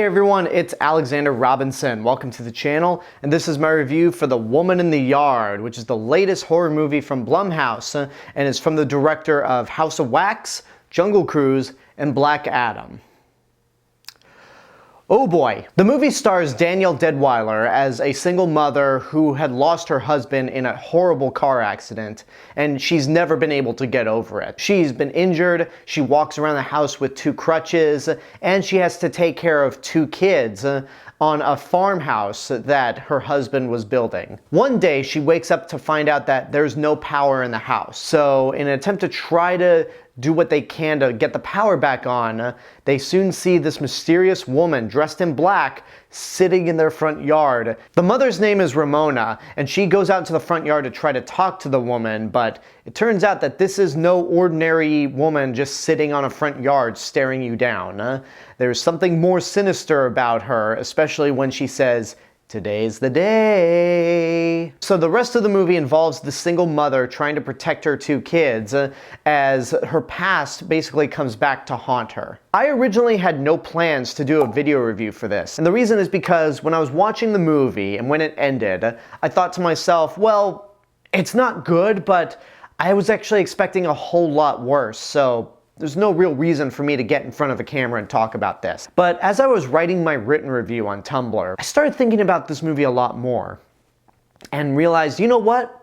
Hey everyone, it's Alexander Robinson. Welcome to the channel, and this is my review for The Woman in the Yard, which is the latest horror movie from Blumhouse, and is from the director of House of Wax, Jungle Cruise, and Black Adam. Oh boy. The movie stars Danielle Deadwyler as a single mother who had lost her husband in a horrible car accident, and she's never been able to get over it. She's been injured, she walks around the house with 2 crutches, and she has to take care of 2 kids on a farmhouse that her husband was building. One day she wakes up to find out that there's no power in the house. So in an attempt to try to do what they can to get the power back on, they soon see this mysterious woman dressed in black sitting in their front yard. The mother's name is Ramona, and she goes out to the front yard to try to talk to the woman, but it turns out that this is no ordinary woman just sitting on a front yard staring you down. There's something more sinister about her, especially when she says, "Today's the day." So the rest of the movie involves the single mother trying to protect her 2 kids as her past basically comes back to haunt her. I originally had no plans to do a video review for this, and the reason is because when I was watching the movie and when it ended, I thought to myself, well, it's not good, but I was actually expecting a whole lot worse, so there's no real reason for me to get in front of a camera and talk about this. But as I was writing my written review on Tumblr, I started thinking about this movie a lot more and realized, you know what?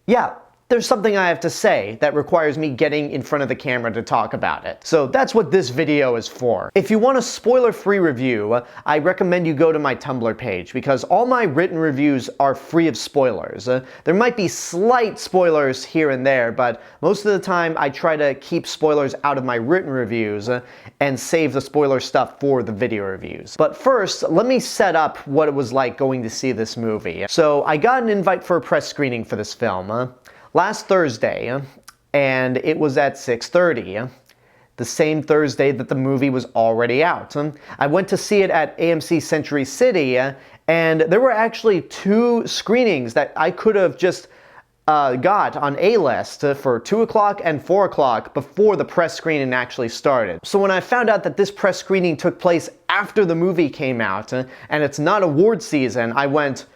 Yeah, there's something I have to say that requires me getting in front of the camera to talk about it. So that's what this video is for. If you want a spoiler-free review, I recommend you go to my Tumblr page because all my written reviews are free of spoilers. There might be slight spoilers here and there, but most of the time I try to keep spoilers out of my written reviews and save the spoiler stuff for the video reviews. But first, let me set up what it was like going to see this movie. So I got an invite for a press screening for this film last Thursday, and it was at 6:30, the same Thursday that the movie was already out. I went to see it at AMC Century City, and there were actually 2 screenings that I could have just got on A-list for 2 o'clock and 4 o'clock before the press screening actually started. So when I found out that this press screening took place after the movie came out, and it's not award season, I went,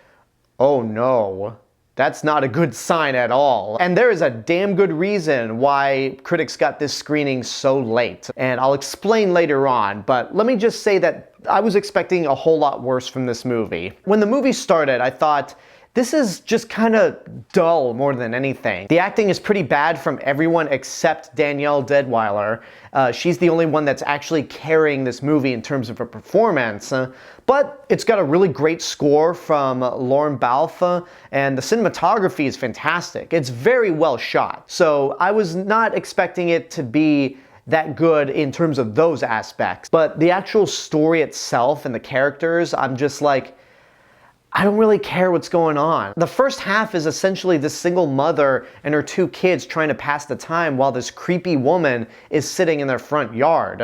oh no. That's not a good sign at all. And there is a damn good reason why critics got this screening so late. And I'll explain later on, but let me just say that I was expecting a whole lot worse from this movie. When the movie started, I thought, this is just kind of dull more than anything. The acting is pretty bad from everyone except Danielle Deadwyler. She's the only one that's actually carrying this movie in terms of a performance. But it's got a really great score from Lauren Balfe, and the cinematography is fantastic. It's very well shot. So I was not expecting it to be that good in terms of those aspects. But the actual story itself and the characters, I'm just like, I don't really care what's going on. The first half is essentially this single mother and her 2 kids trying to pass the time while this creepy woman is sitting in their front yard.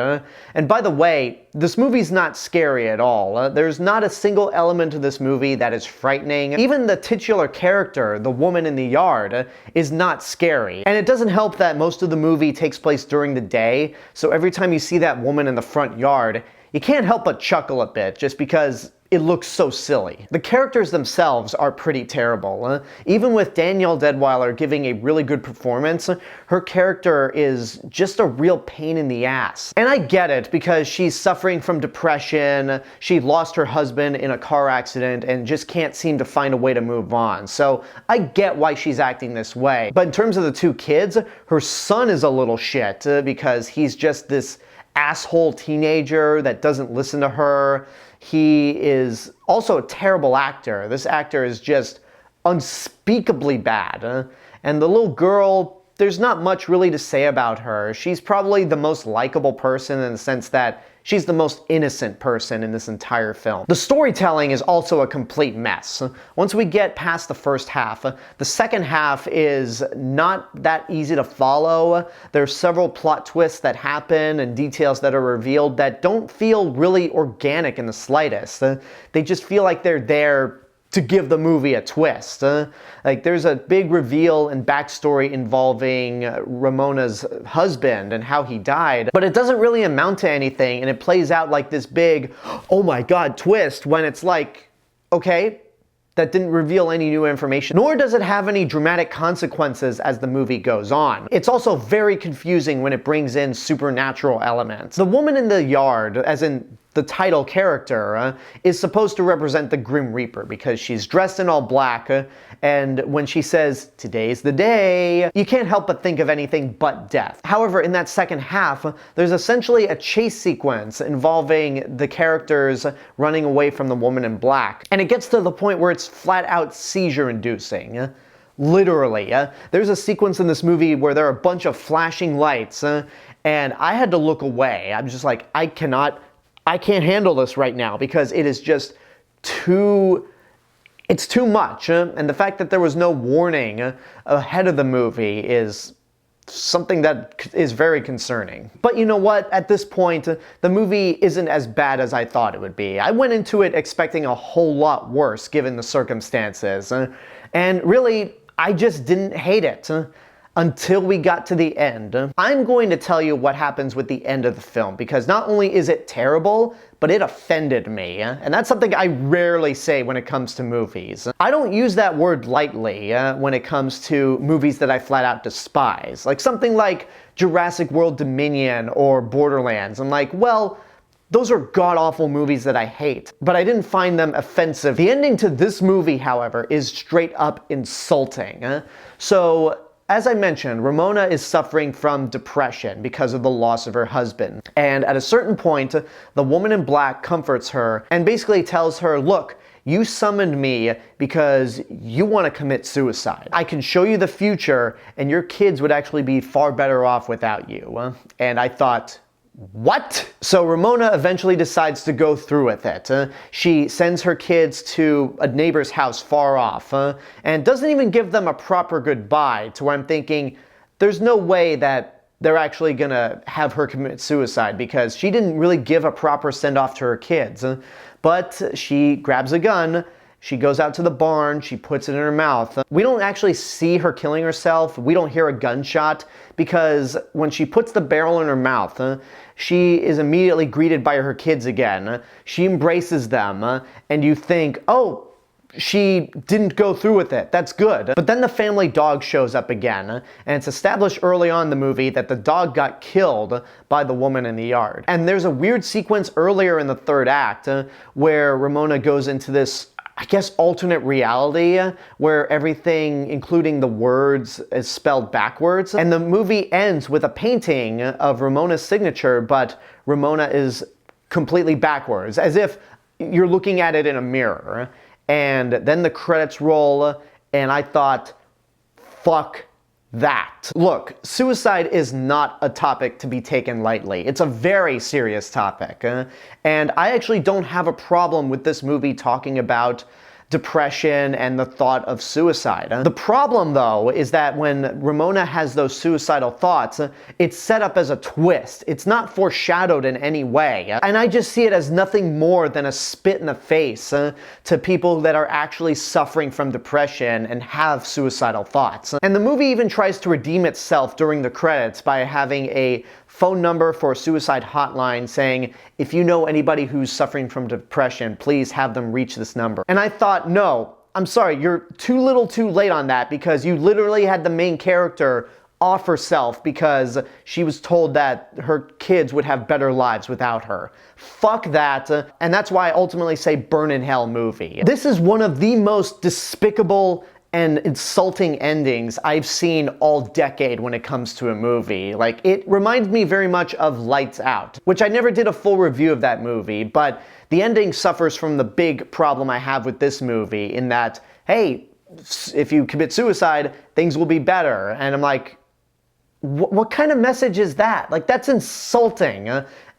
And by the way, this movie's not scary at all. There's not a single element of this movie that is frightening. Even the titular character, the woman in the yard, is not scary. And it doesn't help that most of the movie takes place during the day, so every time you see that woman in the front yard, you can't help but chuckle a bit just because it looks so silly. The characters themselves are pretty terrible. Even with Danielle Deadwyler giving a really good performance, her character is just a real pain in the ass. And I get it because she's suffering from depression, she lost her husband in a car accident and just can't seem to find a way to move on. So I get why she's acting this way. But in terms of the 2 kids, her son is a little shit because he's just this asshole teenager that doesn't listen to her. He is also a terrible actor. This actor is just unspeakably bad. And the little girl, there's not much really to say about her. She's probably the most likable person in the sense that she's the most innocent person in this entire film. The storytelling is also a complete mess. Once we get past the first half, the second half is not that easy to follow. There's several plot twists that happen and details that are revealed that don't feel really organic in the slightest. They just feel like they're there to give the movie a twist. Like, there's a big reveal and backstory involving Ramona's husband and how he died, but it doesn't really amount to anything, and it plays out like this big, oh my god, twist, when it's like, okay, that didn't reveal any new information, nor does it have any dramatic consequences as the movie goes on. It's also very confusing when it brings in supernatural elements. The woman in the yard, as in the title character, is supposed to represent the Grim Reaper because she's dressed in all black, and when she says, "Today's the day," you can't help but think of anything but death. However, in that second half, there's essentially a chase sequence involving the characters running away from the woman in black, and it gets to the point where it's flat out seizure-inducing. Literally. There's a sequence in this movie where there are a bunch of flashing lights, and I had to look away. I'm just like, I can't handle this right now because it is just it's too much. And the fact that there was no warning ahead of the movie is something that is very concerning. But you know what? At this point, the movie isn't as bad as I thought it would be. I went into it expecting a whole lot worse given the circumstances. And really, I just didn't hate it. Until we got to the end. I'm going to tell you what happens with the end of the film, because not only is it terrible, but it offended me. And that's something I rarely say when it comes to movies. I don't use that word lightly when it comes to movies that I flat out despise. Like something like Jurassic World Dominion or Borderlands. I'm like, well, those are god-awful movies that I hate, but I didn't find them offensive. The ending to this movie, however, is straight up insulting. So, as I mentioned, Ramona is suffering from depression because of the loss of her husband. And at a certain point, the woman in black comforts her and basically tells her, look, you summoned me because you want to commit suicide. I can show you the future and your kids would actually be far better off without you. And I thought, what? So Ramona eventually decides to go through with it. She sends her kids to a neighbor's house far off and doesn't even give them a proper goodbye, to where I'm thinking, there's no way that they're actually gonna have her commit suicide because she didn't really give a proper send-off to her kids. But she grabs a gun, she goes out to the barn, she puts it in her mouth. We don't actually see her killing herself, we don't hear a gunshot, because when she puts the barrel in her mouth, she is immediately greeted by her kids again. She embraces them, and you think, oh, she didn't go through with it, that's good. But then the family dog shows up again, and it's established early on in the movie that the dog got killed by the woman in the yard. And there's a weird sequence earlier in the third act where Ramona goes into this, I guess, alternate reality where everything, including the words, is spelled backwards. And the movie ends with a painting of Ramona's signature, but Ramona is completely backwards, as if you're looking at it in a mirror. And then the credits roll, and I thought, fuck that. Look, suicide is not a topic to be taken lightly. It's a very serious topic. And I actually don't have a problem with this movie talking about depression and the thought of suicide. The problem, though, is that when Ramona has those suicidal thoughts, it's set up as a twist. It's not foreshadowed in any way. And I just see it as nothing more than a spit in the face to people that are actually suffering from depression and have suicidal thoughts. And the movie even tries to redeem itself during the credits by having a phone number for a suicide hotline saying, if you know anybody who's suffering from depression, please have them reach this number. And I thought, no, I'm sorry, you're too little too late on that, because you literally had the main character off herself because she was told that her kids would have better lives without her. Fuck that, and that's why I ultimately say burn in hell movie. This is one of the most despicable and insulting endings I've seen all decade when it comes to a movie. Like, it reminds me very much of Lights Out, which I never did a full review of that movie, but the ending suffers from the big problem I have with this movie in that, hey, if you commit suicide, things will be better. And I'm like, what kind of message is that? Like, that's insulting.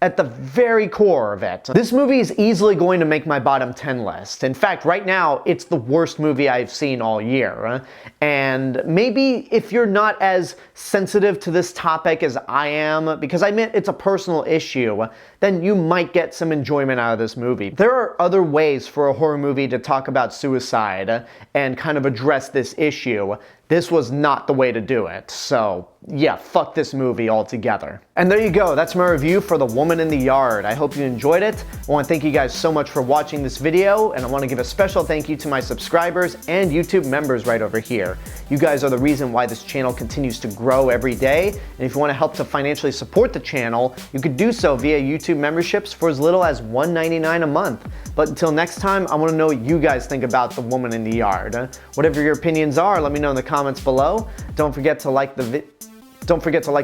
at the very core of it. This movie is easily going to make my bottom 10 list. In fact, right now, it's the worst movie I've seen all year. And maybe if you're not as sensitive to this topic as I am, because I admit it's a personal issue, then you might get some enjoyment out of this movie. There are other ways for a horror movie to talk about suicide and kind of address this issue. This was not the way to do it. So yeah, fuck this movie altogether. And there you go, that's my review for The Woman in the Yard. I hope you enjoyed it. I want to thank you guys so much for watching this video, and I want to give a special thank you to my subscribers and YouTube members right over here. You guys are the reason why this channel continues to grow every day, and if you want to help to financially support the channel, you could do so via YouTube memberships for as little as $1.99 a month. But until next time, I want to know what you guys think about The Woman in the Yard. Whatever your opinions are, let me know in the comments below. Don't forget to like the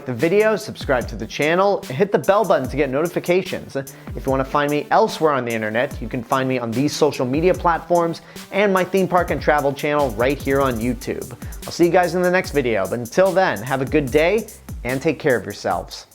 video, subscribe to the channel, and hit the bell button to get notifications. If you want to find me elsewhere on the internet, you can find me on these social media platforms and my theme park and travel channel right here on YouTube. I'll see you guys in the next video, but until then, have a good day and take care of yourselves.